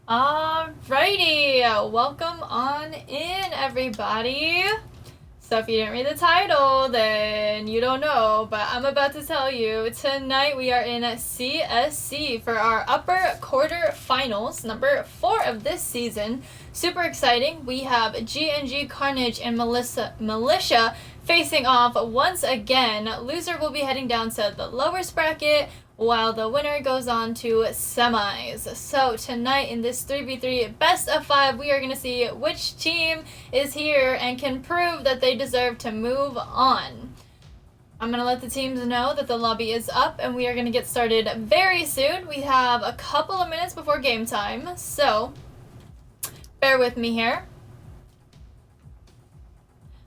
Alrighty, welcome on in, everybody. So if you didn't read the title, then you don't know, but I'm about to tell you. Tonight we are in CSC for our upper quarter finals, number 4 of this season. Super exciting. We have GNG Carnage and Militia facing off once again. Loser will be heading down to the lowest bracket, while the winner goes on to semis. So tonight in this 3v3 best of 5, we are going to see which team is here and can prove that they deserve to move on. I'm going to let the teams know that the lobby is up and we are going to get started very soon. We have a couple of minutes before game time, so bear with me here.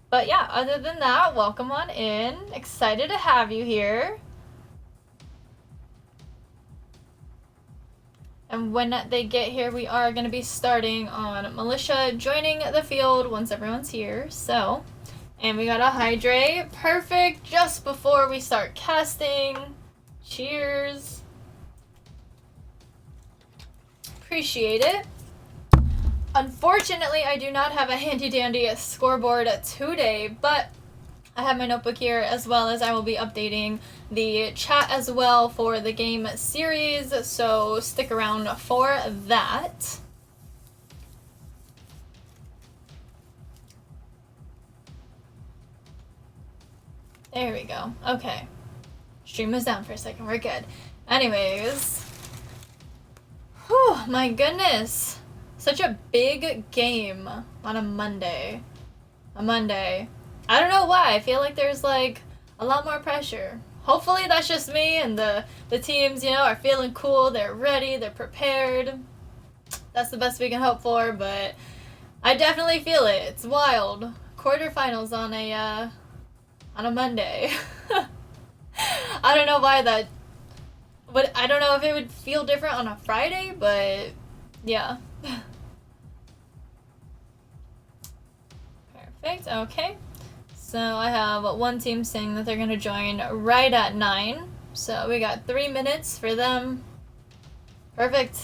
But yeah, other than that, welcome on in. Excited to have you here. And when they get here, we are going to be starting on Militia joining the field once everyone's here. So, and we got a hydrate. Perfect just before we start casting. Cheers. Appreciate it. Unfortunately, I do not have a handy-dandy scoreboard today, but I have my notebook here, as well as I will be updating the chat as well for the game series, so stick around for that. There we go. Okay. Stream is down for a second. We're good. Anyways. Whew, my goodness. Such a big game on a Monday. I don't know why. I feel like there's like a lot more pressure. Hopefully that's just me and the teams, you know, are feeling cool. They're ready. They're prepared. That's the best we can hope for, but I definitely feel it. It's wild. Quarterfinals on a Monday. I don't know why that, but I don't know if it would feel different on a Friday, but yeah. Perfect. Okay. So I have one team saying that they're going to join right at 9. So we got 3 minutes for them. Perfect.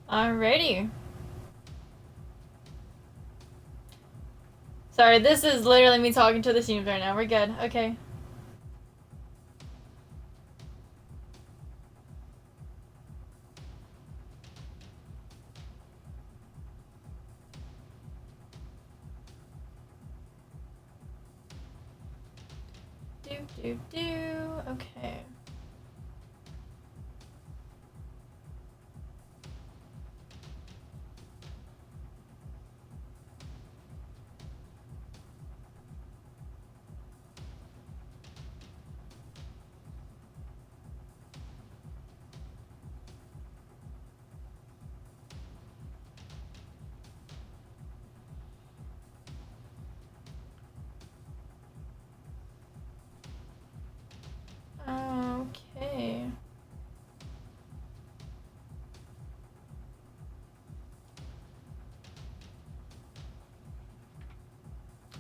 Alrighty. Sorry, this is literally me talking to the teams right now. We're good. Okay. Okay. Okay.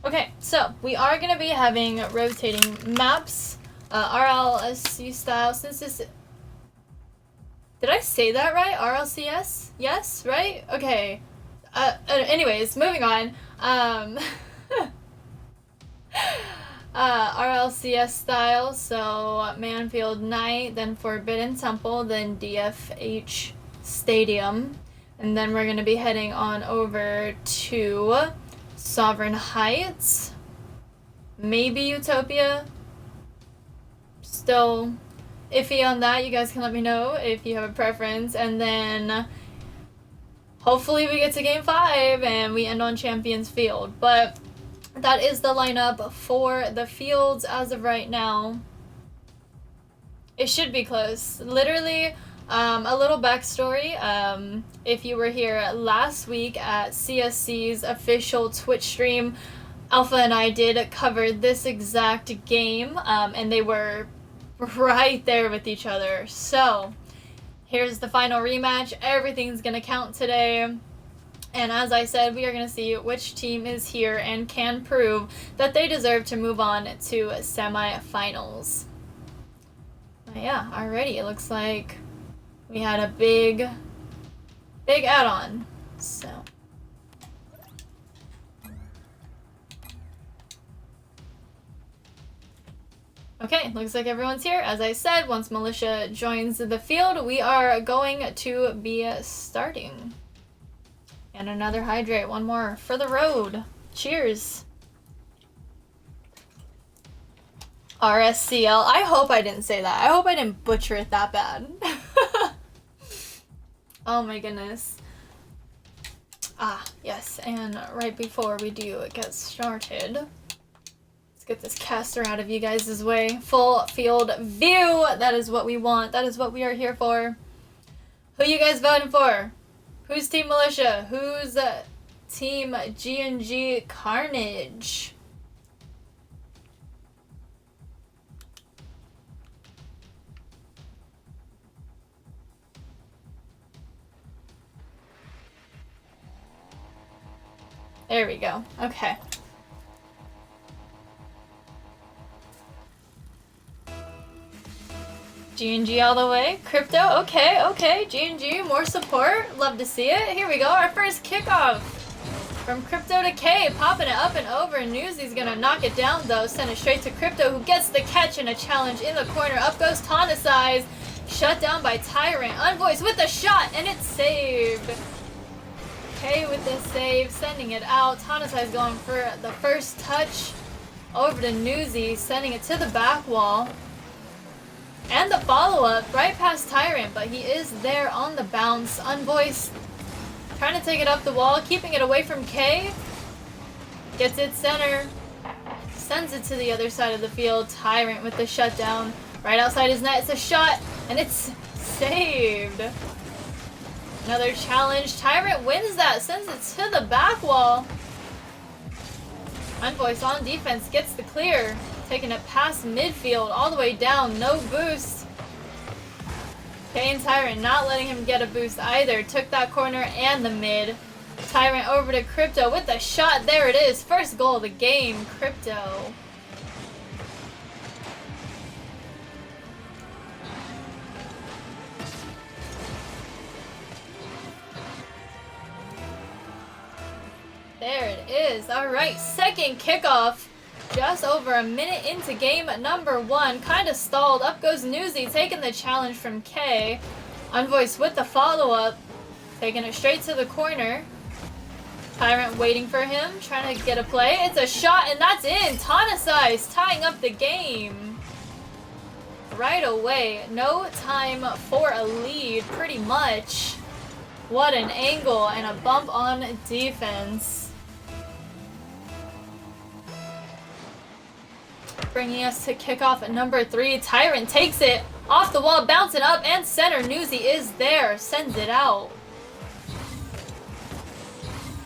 Okay, so we are going to be having rotating maps, RLSC style, since this... Did I say that right? RLCS? Yes, right? Okay. Anyways, moving on. RLCS style, so Manfield Night, then Forbidden Temple, then DFH Stadium, and then we're going to be heading on over to Sovereign Heights, maybe Utopia. Still iffy on that. You guys can let me know if you have a preference, and then hopefully we get to game 5 and we end on Champions Field. But that is the lineup for the fields as of right now. It should be close. Literally, a little backstory. If you were here last week at CSC's official Twitch stream, Alpha and I did cover this exact game, and they were right there with each other. So, here's the final rematch. Everything's gonna count today. And as I said, we are gonna see which team is here and can prove that they deserve to move on to semifinals. Yeah, already it looks like we had a big add-on. So. Okay, looks like everyone's here. As I said, once Militia joins the field, we are going to be starting. And another hydrate, one more for the road. Cheers. RSCL. I hope I didn't say that. I hope I didn't butcher it that bad. Oh my goodness. Ah, yes, and right before we do get started, get this caster out of you guys' way. Full field view. That is what we want. That is what we are here for. Who you guys voting for? Who's Team Militia? Who's Team GNG Carnage? There we go. Okay. GNG all the way. Crypto, okay. GNG, more support. Love to see it. Here we go, our first kickoff. From Crypto to K, popping it up and over. Newsy's gonna knock it down though. Send it straight to Crypto, who gets the catch and a challenge in the corner. Up goes Tonicize. Shut down by Tyrant. Unvoiced with the shot, and it's saved. K with the save, sending it out. Tonicize going for the first touch. Over to Newsy, sending it to the back wall. And the follow-up right past Tyrant, but he is there on the bounce. Unvoiced, trying to take it up the wall, keeping it away from K. Gets it center, sends it to the other side of the field. Tyrant with the shutdown right outside his net. It's a shot, and it's saved. Another challenge. Tyrant wins that, sends it to the back wall. Unvoiced on defense, gets the clear. Taking it past midfield, all the way down, no boost. Kane Tyrant not letting him get a boost either. Took that corner and the mid. Tyrant over to Crypto with the shot. There it is. First goal of the game, Crypto. There it is. All right, second kickoff. Just over a minute into game number one. Kind of stalled. Up goes Newsy, taking the challenge from K. Unvoiced with the follow-up. Taking it straight to the corner. Tyrant waiting for him, trying to get a play. It's a shot, and that's in. Tonicize tying up the game. Right away. No time for a lead, pretty much. What an angle and a bump on defense. Bringing us to kickoff at number 3. Tyrant takes it off the wall, bouncing up and center. Newsy is there, sends it out.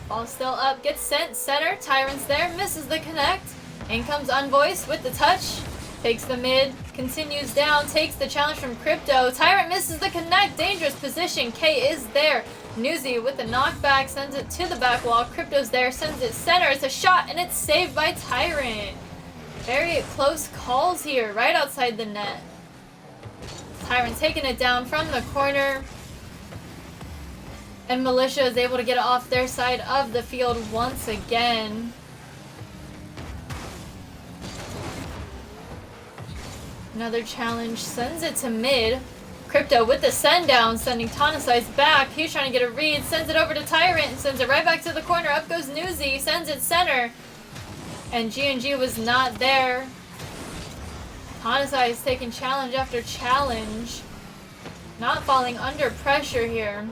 Ball still up, gets sent center. Tyrant's there, misses the connect. In comes Unvoiced with the touch. Takes the mid, continues down, takes the challenge from Crypto. Tyrant misses the connect, dangerous position. K is there. Newsy with the knockback, sends it to the back wall. Crypto's there, sends it center. It's a shot, and it's saved by Tyrant. Very close calls here, right outside the net. Tyrant taking it down from the corner. And Militia is able to get it off their side of the field once again. Another challenge, sends it to mid. Crypto with the send down, sending Tonicize back. He's trying to get a read, sends it over to Tyrant, and sends it right back to the corner. Up goes Newsy, sends it center. And GNG was not there. Tonicize taking challenge after challenge. Not falling under pressure here.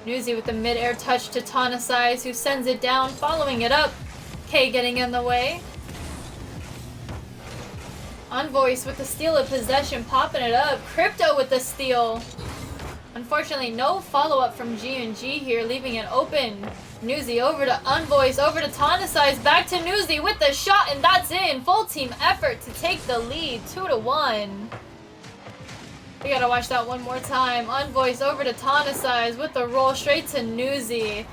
Newsy with the mid-air touch to Tonicize, who sends it down, following it up. K getting in the way. Unvoiced with the steal of possession, popping it up. Crypto with the steal. Unfortunately, no follow-up from GNG here, leaving it open. Newsy over to Unvoice, over to Tonicize, back to Newsy with the shot, and that's in. Full team effort to take the lead, 2-1. We gotta watch that one more time. Unvoice over to Tonicize with the roll straight to Newsy.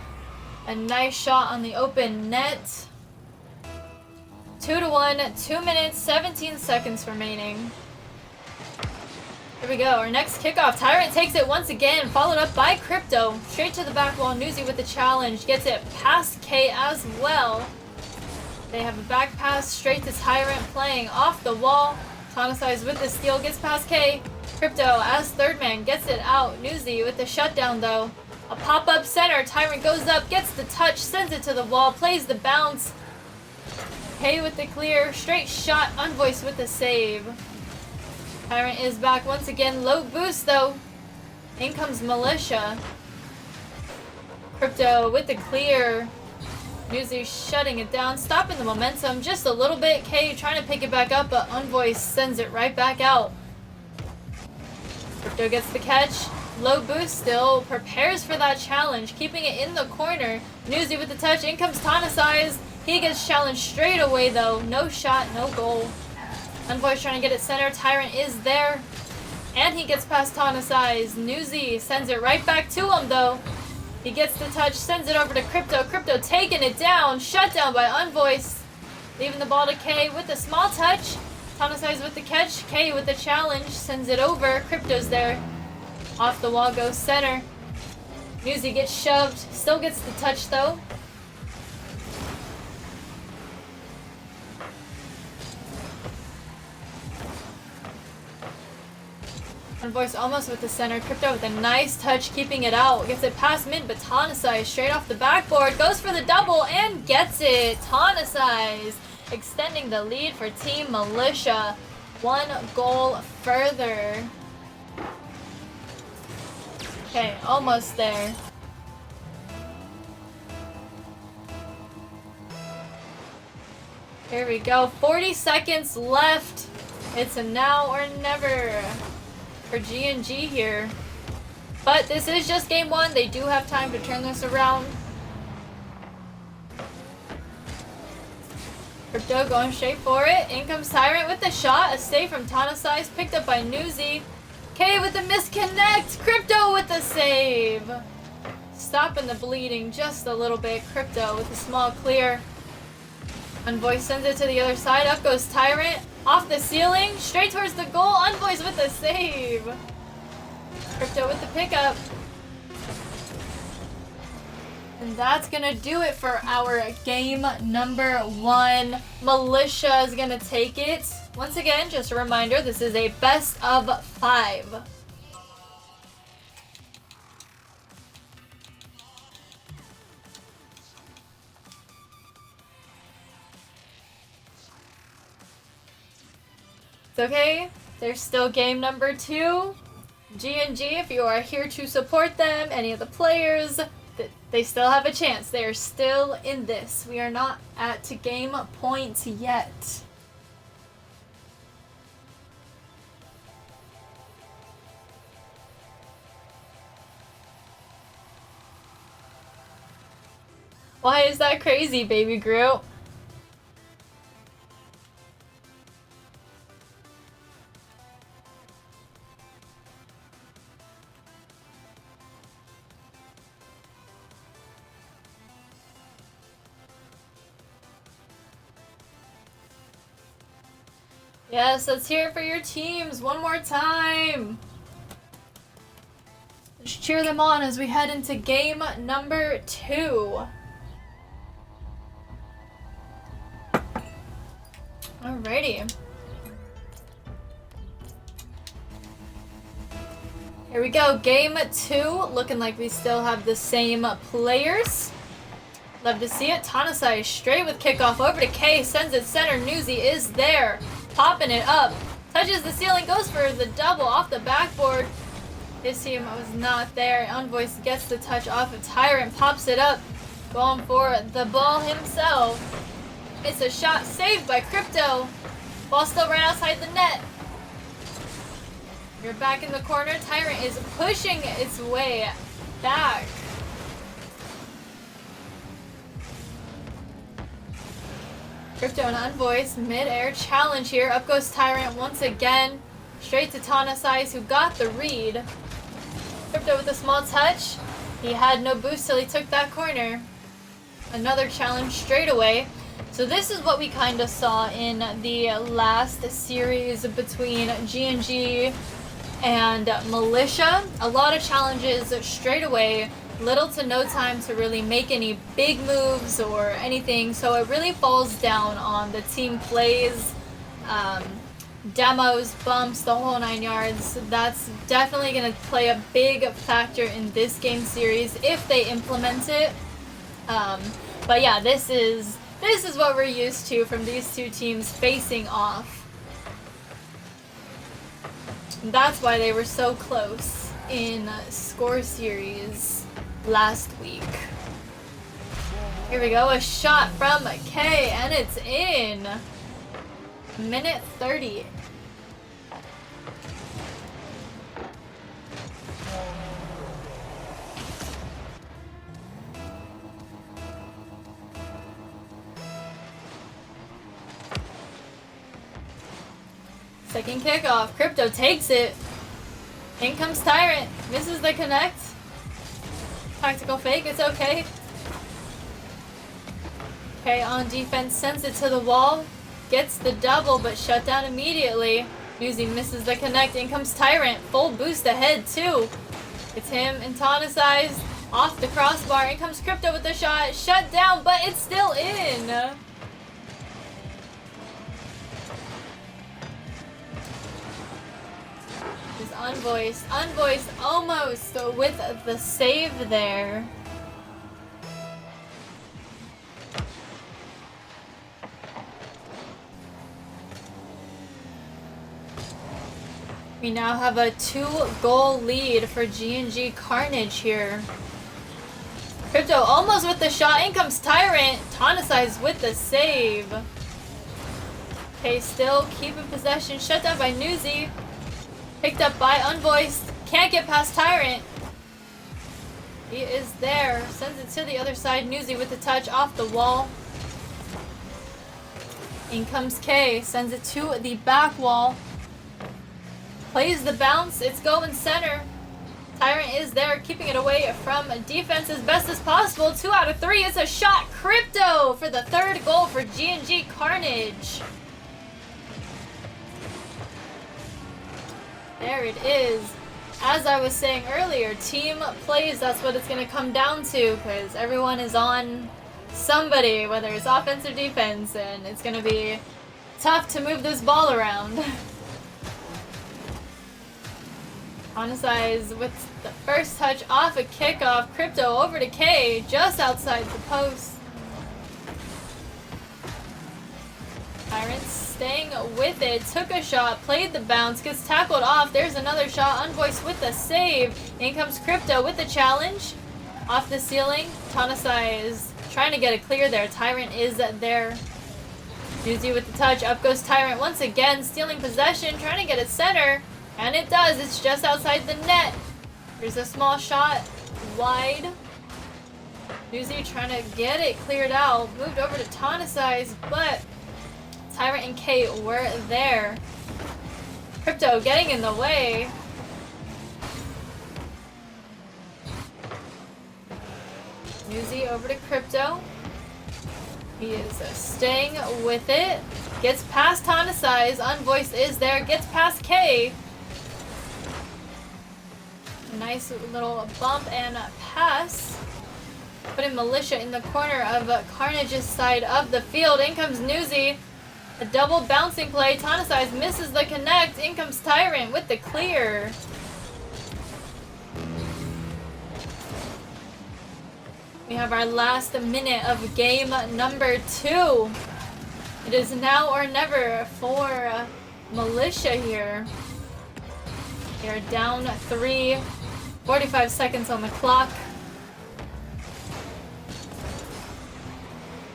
A nice shot on the open net. 2-1, 2 minutes, 17 seconds remaining. Here we go, our next kickoff. Tyrant takes it once again, followed up by Crypto. Straight to the back wall, Newsy with the challenge. Gets it past K as well. They have a back pass straight to Tyrant, playing off the wall. Tonicize with the steal, gets past K. Crypto as third man, gets it out. Newsy with the shutdown though. A pop-up center, Tyrant goes up, gets the touch, sends it to the wall, plays the bounce. K with the clear, straight shot, Unvoice with the save. Tyrant is back once again, low boost though. In comes Militia. Crypto with the clear. Newsy shutting it down, stopping the momentum just a little bit. K trying to pick it back up, but Unvoice sends it right back out. Crypto gets the catch. Low boost still, prepares for that challenge, keeping it in the corner. Newsy with the touch, in comes Tonicize. He gets challenged straight away though. No shot, no goal. Unvoice trying to get it center. Tyrant is there. And he gets past Tonicize. Newsy sends it right back to him though. He gets the touch, sends it over to Crypto. Crypto taking it down. Shut down by Unvoice. Leaving the ball to K with a small touch. Tonicize with the catch. K with the challenge. Sends it over. Crypto's there. Off the wall goes center. Newsy gets shoved. Still gets the touch though. Unvoice almost with the center. Crypto with a nice touch, keeping it out. Gets it past mid, but Tonicize straight off the backboard. Goes for the double and gets it. Tonicize extending the lead for Team Militia. 1 goal further. Okay, almost there. Here we go. 40 seconds left. It's a now or never for GNG here. But this is just game 1. They do have time to turn this around. Crypto going straight for it. In comes Tyrant with the shot. A save from Tonicize, picked up by Newsy. K with the misconnect. Crypto with the save. Stopping the bleeding just a little bit. Crypto with a small clear. Unvoice sends it to the other side. Up goes Tyrant. Off the ceiling. Straight towards the goal. Unvoice with the save. Crypto with the pickup. And that's going to do it for our game number 1. Militia is going to take it. Once again, just a reminder, this is a best of 5. It's okay. There's still game number 2. GNG, if you are here to support them, any of the players, they still have a chance. They are still in this. We are not at game point yet. Why is that crazy, baby Groot? Yes, let's hear it for your teams one more time. Let's cheer them on as we head into game number 2. Alrighty. Here we go, game 2. Looking like we still have the same players. Love to see it. Tonicize straight with kickoff over to K. Sends it center. Newsy is there. Popping it up. Touches the ceiling. Goes for the double off the backboard. His team was not there. Unvoice gets the touch off of Tyrant. Pops it up. Going for the ball himself. It's a shot saved by Crypto. Ball still right outside the net. You're back in the corner. Tyrant is pushing its way back. Crypto and Unvoiced mid-air challenge here. Up goes Tyrant once again. Straight to Tanasize, who got the read. Crypto with a small touch. He had no boost till he took that corner. Another challenge straight away. So this is what we kind of saw in the last series between GNG and Militia. A lot of challenges straight away. Little to no time to really make any big moves or anything. So it really falls down on the team plays, demos, bumps, the whole 9 yards. That's definitely going to play a big factor in this game series if they implement it. But yeah, this is what we're used to from these two teams facing off. That's why they were so close in Score Series last week. Here we go, a shot from K, and it's in. Minute 30. Second kickoff. Crypto takes it. In comes Tyrant. Misses the connect. Tactical fake. It's okay. Okay, on defense. Sends it to the wall. Gets the double, but shut down immediately. Newsy misses the connect. In comes Tyrant. Full boost ahead, too. It's him and Tanasize. Off the crossbar. In comes Crypto with the shot. Shut down, but it's still in. Unvoiced almost with the save there. We now have a 2-goal lead for GNG Carnage here. Crypto almost with the shot. In comes Tyrant. Tanasize with the save. Okay, still keeping possession. Shut down by Newsy. Picked up by Unvoiced. Can't get past Tyrant. He is there. Sends it to the other side. Newsy with the touch off the wall. In comes K. Sends it to the back wall. Plays the bounce. It's going center. Tyrant is there, keeping it away from defense as best as possible. 2 out of 3. It's a shot. Crypto for the 3rd goal for GNG Carnage. There it is. As I was saying earlier, team plays, that's what it's going to come down to, because everyone is on somebody, whether it's offense or defense, and it's going to be tough to move this ball around. Tanasize with the first touch off a kickoff. Crypto over to K, just outside the post. Tyrants staying with it, took a shot, played the bounce, gets tackled off. There's another shot. Unvoiced with the save. In comes Crypto with the challenge. Off the ceiling. Tanasize trying to get it clear there. Tyrant is there. Newsy with the touch. Up goes Tyrant once again, stealing possession, trying to get it center. And it does. It's just outside the net. There's a small shot wide. Newsy trying to get it cleared out. Moved over to Tanasize, but Tyrant and Kate were there. Crypto getting in the way. Newsy over to Crypto. He is staying with it. Gets past Tanasize. Unvoiced is there. Gets past K. Nice little bump and pass. Putting Militia in the corner of Carnage's side of the field. In comes Newsy. A double bouncing play. Tanasize misses the connect. In comes Tyrant with the clear. We have our last minute of game number 2. It is now or never for Militia here. They are down 3. 45 seconds on the clock.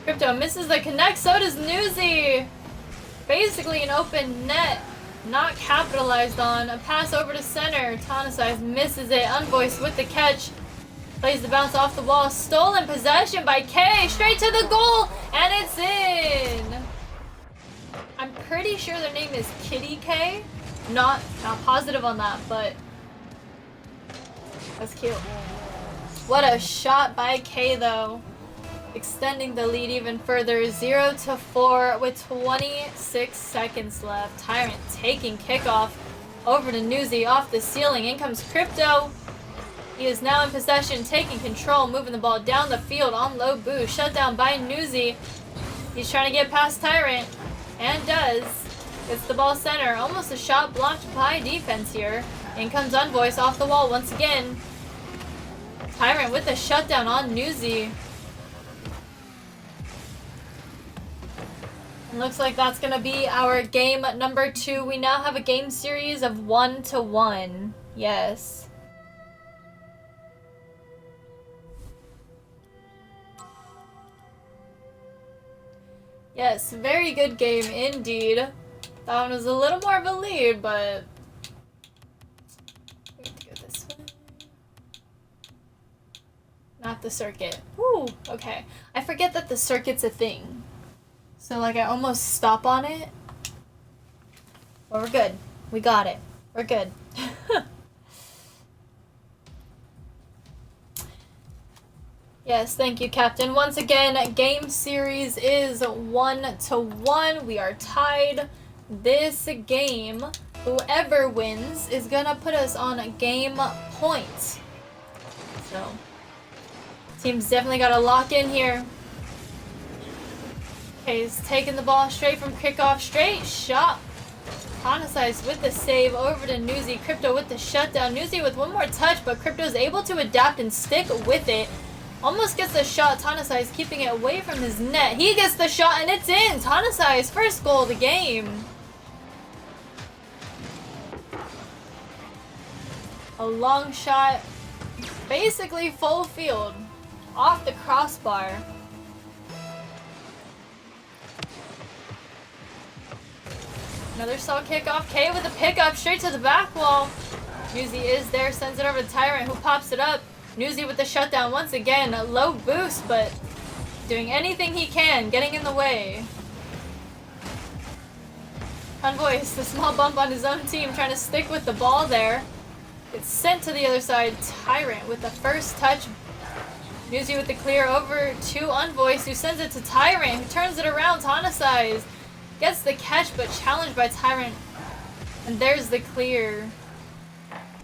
Crypto misses the connect. So does Newsy. Basically an open net. Not capitalized on. A pass over to center. Tonicize misses it. Unvoiced with the catch. Plays the bounce off the wall. Stolen possession by K. Straight to the goal. And it's in. I'm pretty sure their name is Kitty K. Not positive on that, but that's cute. What a shot by K though. Extending the lead even further, 0-4 with 26 seconds left. Tyrant taking kickoff over to Newsy off the ceiling. In comes Crypto. He is now in possession, taking control, moving the ball down the field on low boost. Shut down by Newsy. He's trying to get past Tyrant, and does. Gets the ball center. Almost a shot blocked by defense here. In comes Unvoice off the wall once again. Tyrant with the shutdown on Newsy. Looks like that's going to be our game number 2. We now have a game series of 1-1. Yes. Yes, very good game indeed. That one was a little more of a lead, but we have to go this way. Not the circuit. Woo, okay. I forget that the circuit's a thing. So, like, I almost stop on it. But we're good. We got it. We're good. Yes, thank you, Captain. Once again, game series is 1-1. We are tied. This game, whoever wins is gonna put us on game point. So, team's definitely gotta lock in here. Okay, he's taking the ball straight from kickoff. Straight shot. Tonicize with the save over to Newsy. Crypto with the shutdown. Newsy with one more touch, but Crypto's able to adapt and stick with it. Almost gets the shot. Tonicize keeping it away from his net. He gets the shot and it's in. Tonicize first goal of the game. A long shot. Basically full field. Off the crossbar. Another solid kickoff. K with a pickup straight to the back wall. Newsy is there, sends it over to Tyrant, who pops it up. Newsy with the shutdown once again. A low boost, but doing anything he can, getting in the way. Unvoiced, the small bump on his own team, trying to stick with the ball there. It's sent to the other side. Tyrant with the first touch. Newsy with the clear over to Unvoiced, who sends it to Tyrant, who turns it around. Tonicize gets the catch, but challenged by Tyrant. And there's the clear.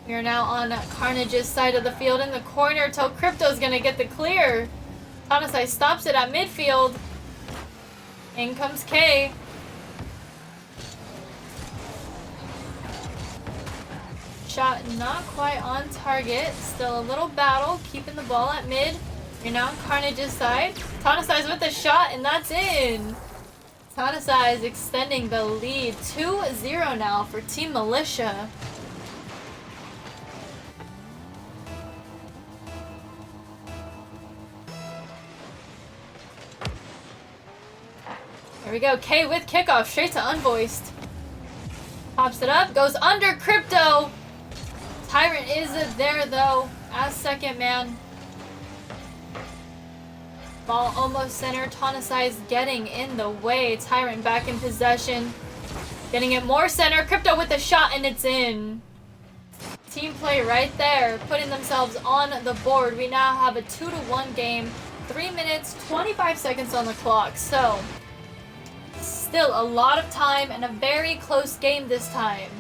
We are now on Carnage's side of the field in the corner till Crypto's gonna get the clear. Tonicize stops it at midfield. In comes K. Shot not quite on target. Still a little battle, keeping the ball at mid. You're now on Carnage's side. Tonicize with the shot, and that's in. Tonicize extending the lead. 2-0 now for Team Militia. Here we go. K with kickoff straight to Unvoiced. Pops it up, goes under Crypto. Tyrant is there though as second man. Ball almost center. Tonicize getting in the way. Tyrant back in possession. Getting it more center. Crypto with the shot and it's in. Team play right there. Putting themselves on the board. We now have a 2-1 game. 3 minutes, 25 seconds on the clock. So, still a lot of time and a very close game this time.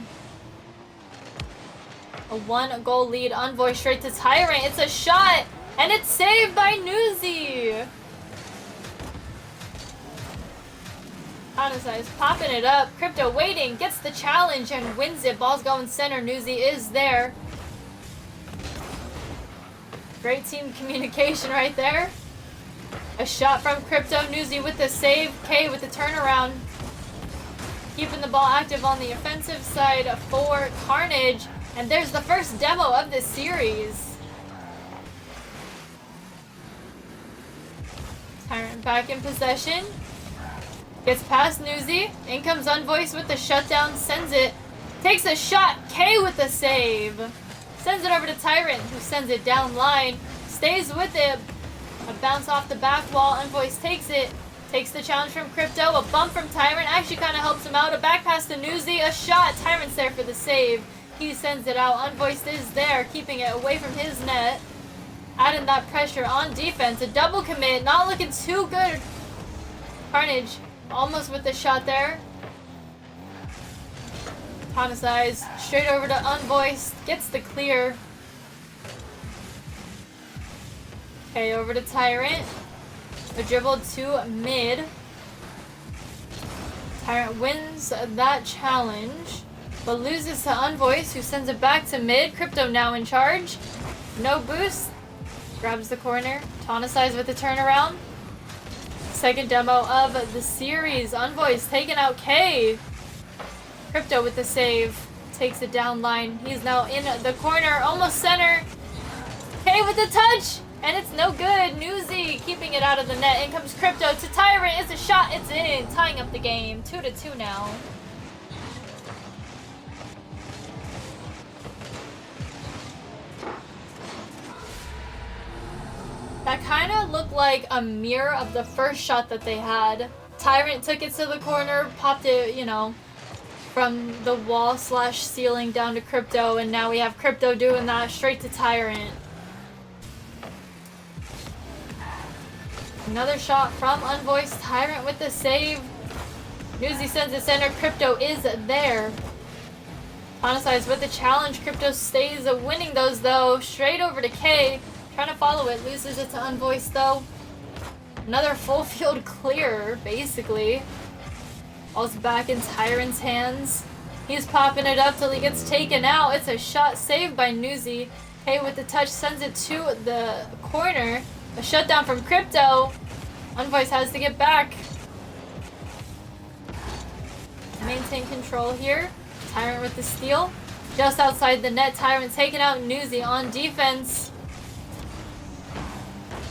A 1-goal lead. Unvoiced straight to Tyrant. It's a shot. And it's saved by Newsy. Tonicize popping it up. Crypto waiting. Gets the challenge and wins it. Ball's going center. Newsy is there. Great team communication right there. A shot from Crypto. Newsy with the save. K with the turnaround. Keeping the ball active on the offensive side for Carnage. And there's the first demo of this series. Tyrant back in possession. Gets past Newsy. In comes Unvoiced with the shutdown. Sends it Takes a shot. K with the save. Sends it over to Tyrant, who sends it down line. Stays with it. A bounce off the back wall. Unvoiced takes it. Takes the challenge from Crypto. A bump from Tyrant actually kind of helps him out. A back pass to Newsy. A shot. Tyrant's there for the save. He sends it out. Unvoiced is there, keeping it away from his net. Adding that pressure on defense. A double commit. Not looking too good. Carnage almost with the shot there. Homicides straight over to Unvoiced. Gets the clear. Okay, over to Tyrant. A dribble to mid. Tyrant wins that challenge, but loses to Unvoiced, who sends it back to mid. Crypto now in charge. No boost. Grabs the corner. Tonicize with the turnaround. Second demo of the series. Unvoiced taking out K. Crypto with the save. Takes it down line. He's now in the corner. Almost center. K with the touch. And it's no good. Newsy keeping it out of the net. In comes Crypto to Tyrant. It's a shot. It's in. Tying up the game. 2-2 now. That kind of looked like a mirror of the first shot that they had. Tyrant took it to the corner, popped it, you know, from the wall / ceiling down to Crypto, and now we have Crypto doing that straight to Tyrant. Another shot from Unvoiced. Tyrant with the save. Newsy sends it center. Crypto is there. Tonicize with the challenge. Crypto stays winning those though. Straight over to K. Trying to follow it. Loses it to Unvoiced though. Another full field clear, basically. Ball's back in Tyrant's hands. He's popping it up till he gets taken out. It's a shot saved by Newsy. K with the touch sends it to the corner. A shutdown from Crypto. Unvoiced has to get back. Maintain control here. Tyrant with the steal. Just outside the net. Tyrant taking out Newsy on defense.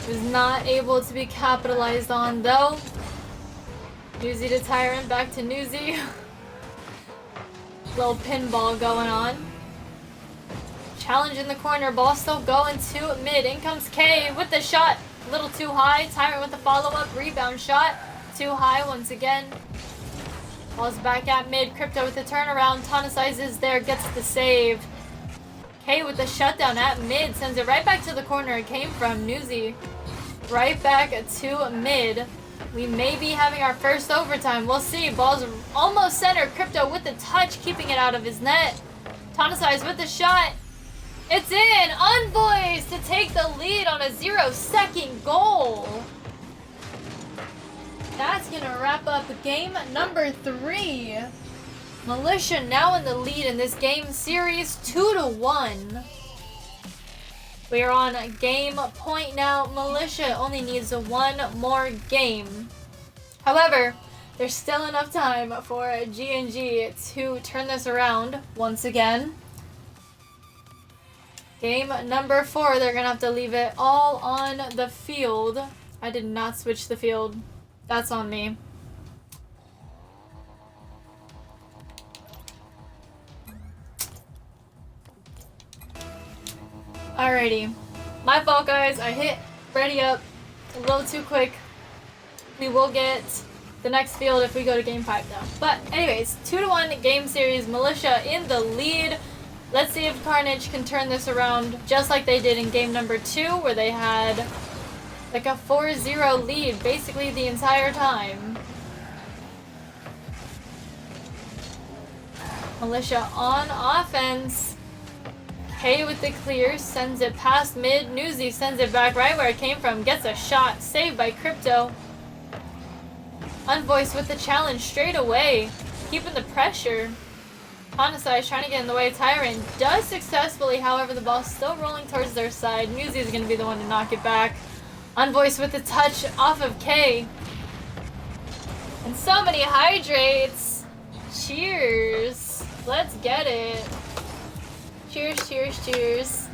Was not able to be capitalized on though. Newsy to Tyrant. Back to Newsy. Little pinball going on. Challenge in the corner. Ball still going to mid. In comes K with the shot. A little too high. Tyrant with the follow-up. Rebound shot. Too high once again. Ball's back at mid. Crypto with the turnaround. Tonicize is there. Gets the save. K with the shutdown at mid. Sends it right back to the corner it came from. Newsy. Right back to mid. We may be having our first overtime. We'll see. Ball's almost center. Crypto with the touch. Keeping it out of his net. Tonicize with the shot. It's in! Unvoiced to take the lead on a 0-second goal. That's going to wrap up game number 3. Militia now in the lead in this game series 2-1. We are on game point now. Militia only needs one more game. However, there's still enough time for GNG to turn this around once again. Game number 4, they're going to have to leave it all on the field. I did not switch the field. That's on me. Alrighty. My fault, guys. I hit ready up a little too quick. We will get the next field if we go to game 5 though. But anyways, 2-1 game series. Militia in the lead. Let's see if Carnage can turn this around just like they did in game number 2, where they had like a 4-0 lead basically the entire time. Militia on offense. K with the clear, sends it past mid. Newsy sends it back right where it came from. Gets a shot, saved by Crypto. Unvoiced with the challenge straight away. Keeping the pressure. Tonicize trying to get in the way. Tyrant does successfully, however the ball's still rolling towards their side. Newsy is going to be the one to knock it back. Unvoiced with the touch off of K. And so many hydrates. Cheers. Let's get it. Cheers, cheers, cheers.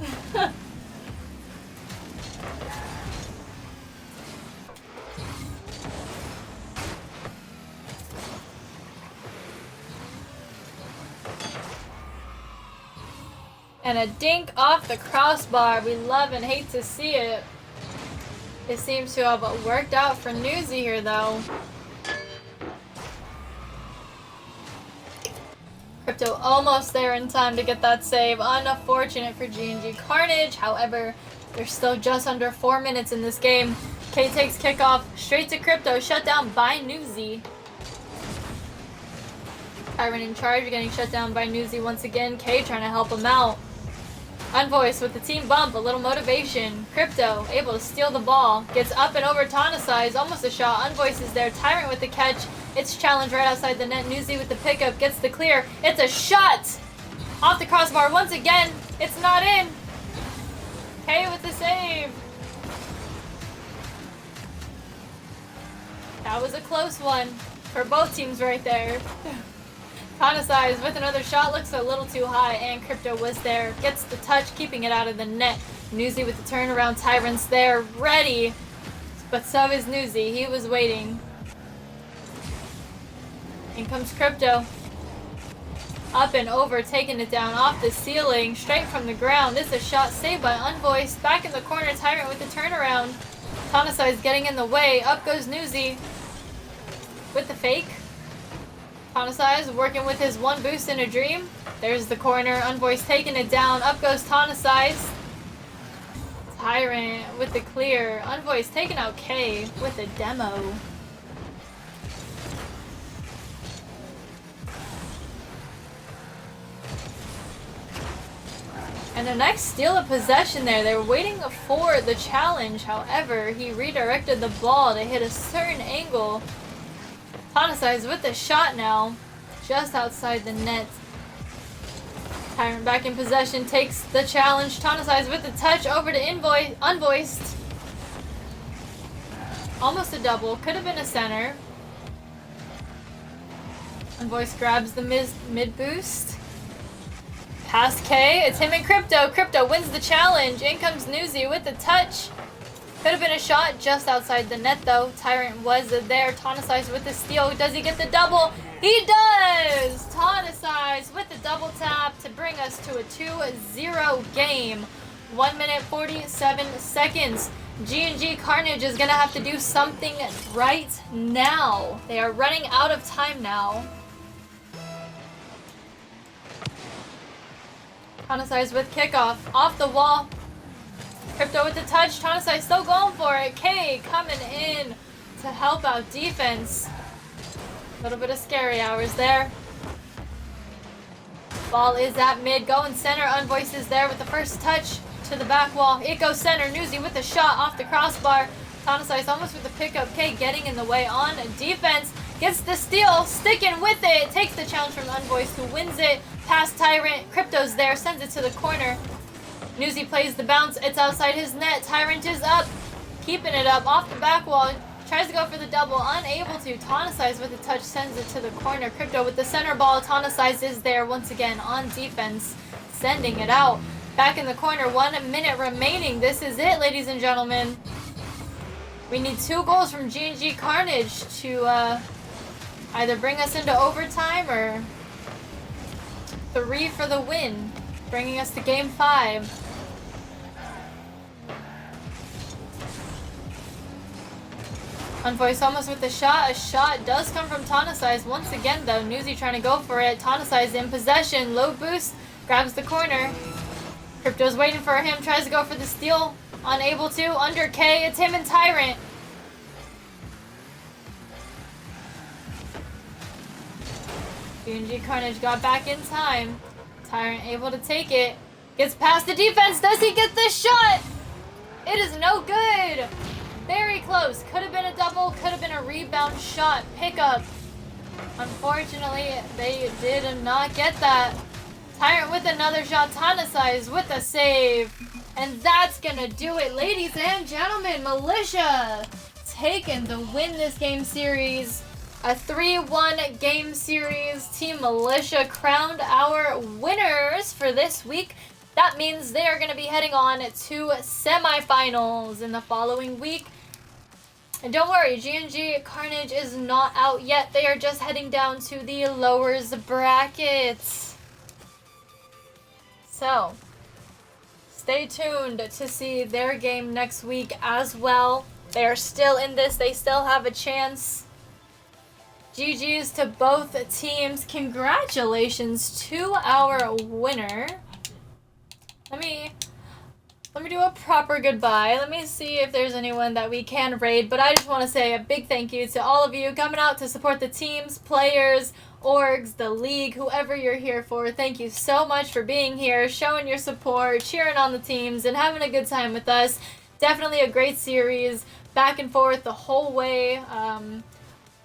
And a dink off the crossbar. We love and hate to see it. It seems to have worked out for Newsy here, though. Crypto almost there in time to get that save. Unfortunate for GNG Carnage. However, there's still just under 4 minutes in this game. K takes kickoff straight to Crypto. Shut down by Newsy. Tyrant in charge, getting shut down by Newsy once again. K trying to help him out. Unvoiced with the team bump, a little motivation. Crypto able to steal the ball. Gets up and over Tonasize, almost a shot. Unvoiced is there. Tyrant with the catch. It's challenged right outside the net. Newsy with the pickup, gets the clear. It's a shot! Off the crossbar once again. It's not in. K with the save. That was a close one for both teams right there. Tonasize with another shot, looks a little too high, and Crypto was there. Gets the touch, keeping it out of the net. Newsy with the turnaround. Tyrant's there, ready. But so is Newsy. He was waiting. In comes Crypto. Up and over, taking it down off the ceiling, straight from the ground. This is a shot saved by Unvoiced. Back in the corner, Tyrant with the turnaround. Tonasize getting in the way. Up goes Newsy with the fake. Tonasize working with his one boost in a dream. There's the corner. Unvoiced taking it down. Up goes Tonasize. Tyrant with the clear. Unvoiced taking out K with a demo. And a nice steal of possession there. They were waiting for the challenge. However, he redirected the ball to hit a certain angle. Tonasize with the shot now. Just outside the net. Tyrant back in possession. Takes the challenge. Tonasize with the touch over to Unvoiced. Almost a double. Could have been a center. Unvoiced grabs the mid boost. Past K, it's him and Crypto. Crypto wins the challenge. In comes Newsy with the touch. Could have been a shot just outside the net though. Tyrant was there. Tonasize with the steal. Does he get the double? He does! Tonasize with the double tap to bring us to a 2-0 game. 1 minute 47 seconds. GNG Carnage is going to have to do something right now. They are running out of time now. Tonasize with kickoff. Off the wall. Crypto with the touch. Tonasize still going for it. K coming in to help out defense. A little bit of scary hours there. Ball is at mid. Going center. Unvoiced is there with the first touch to the back wall. It goes center. Newsy with the shot off the crossbar. Tonasize almost with the pickup. K getting in the way on defense. Gets the steal. Sticking with it. Takes the challenge from Unvoiced, who wins it. Past Tyrant. Crypto's there. Sends it to the corner. Newsy plays the bounce. It's outside his net. Tyrant is up. Keeping it up off the back wall. Tries to go for the double. Unable to. Tonasize with the touch. Sends it to the corner. Crypto with the center ball. Tonasize is there once again on defense. Sending it out. Back in the corner. 1 minute remaining. This is it, ladies and gentlemen. We need 2 goals from GNG Carnage to either bring us into overtime or 3 for the win, bringing us to game 5. Unvoiced almost with the shot. A shot does come from Tonasize once again though. Newsy trying to go for it. Tonasize in possession. Low boost. Grabs the corner. Crypto's waiting for him. Tries to go for the steal. Unable to. Under K. It's him and Tyrant. GNG Carnage got back in time. Tyrant able to take it. Gets past the defense. Does he get this shot? It is no good. Very close. Could have been a double. Could have been a rebound shot. Pickup. Unfortunately, they did not get that. Tyrant with another shot. Tonasize with a save. And that's going to do it. Ladies and gentlemen, Militia taking the win this game series. A 3-1 game series. Team Militia crowned our winners for this week. That means they are going to be heading on to semifinals in the following week. And don't worry, GNG Carnage is not out yet. They are just heading down to the lowers brackets. So, stay tuned to see their game next week as well. They are still in this. They still have a chance. GG's to both teams. Congratulations to our winner. Let me do a proper goodbye. Let me see if there's anyone that we can raid, but I just want to say a big thank you to all of you coming out to support the teams, players, orgs, the league, whoever you're here for. Thank you so much for being here, showing your support, cheering on the teams, and having a good time with us. Definitely a great series, back and forth the whole way.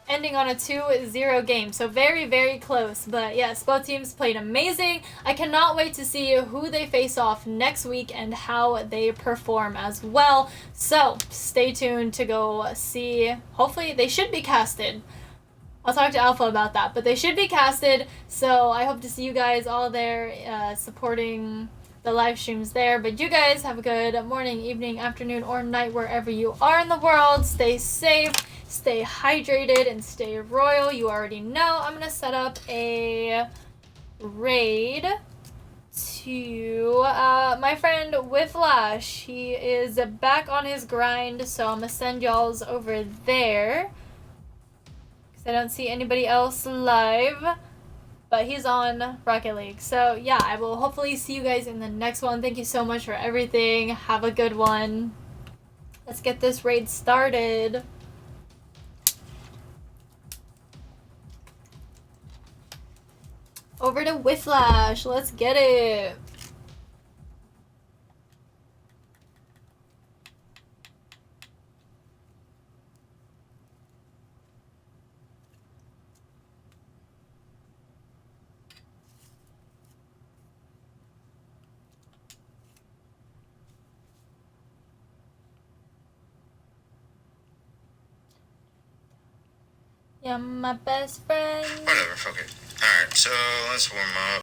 Ending on a 2-0 game. So very, very close. But yes, both teams played amazing. I cannot wait to see who they face off next week and how they perform as well. So stay tuned to go see. Hopefully they should be casted. I'll talk to Alpha about that. But they should be casted. So I hope to see you guys all there supporting the live streams there. But you guys have a good morning, evening, afternoon, or night wherever you are in the world. Stay safe. Stay hydrated and stay royal. You already know. I'm going to set up a raid to my friend Whiplash. He is back on his grind, so I'm going to send y'all's over there. Because I don't see anybody else live. But he's on Rocket League. So yeah, I will hopefully see you guys in the next one. Thank you so much for everything. Have a good one. Let's get this raid started. Over to Whiplash. Let's get it. You're my best friend. Whatever, fuck it. Alright, so let's warm up.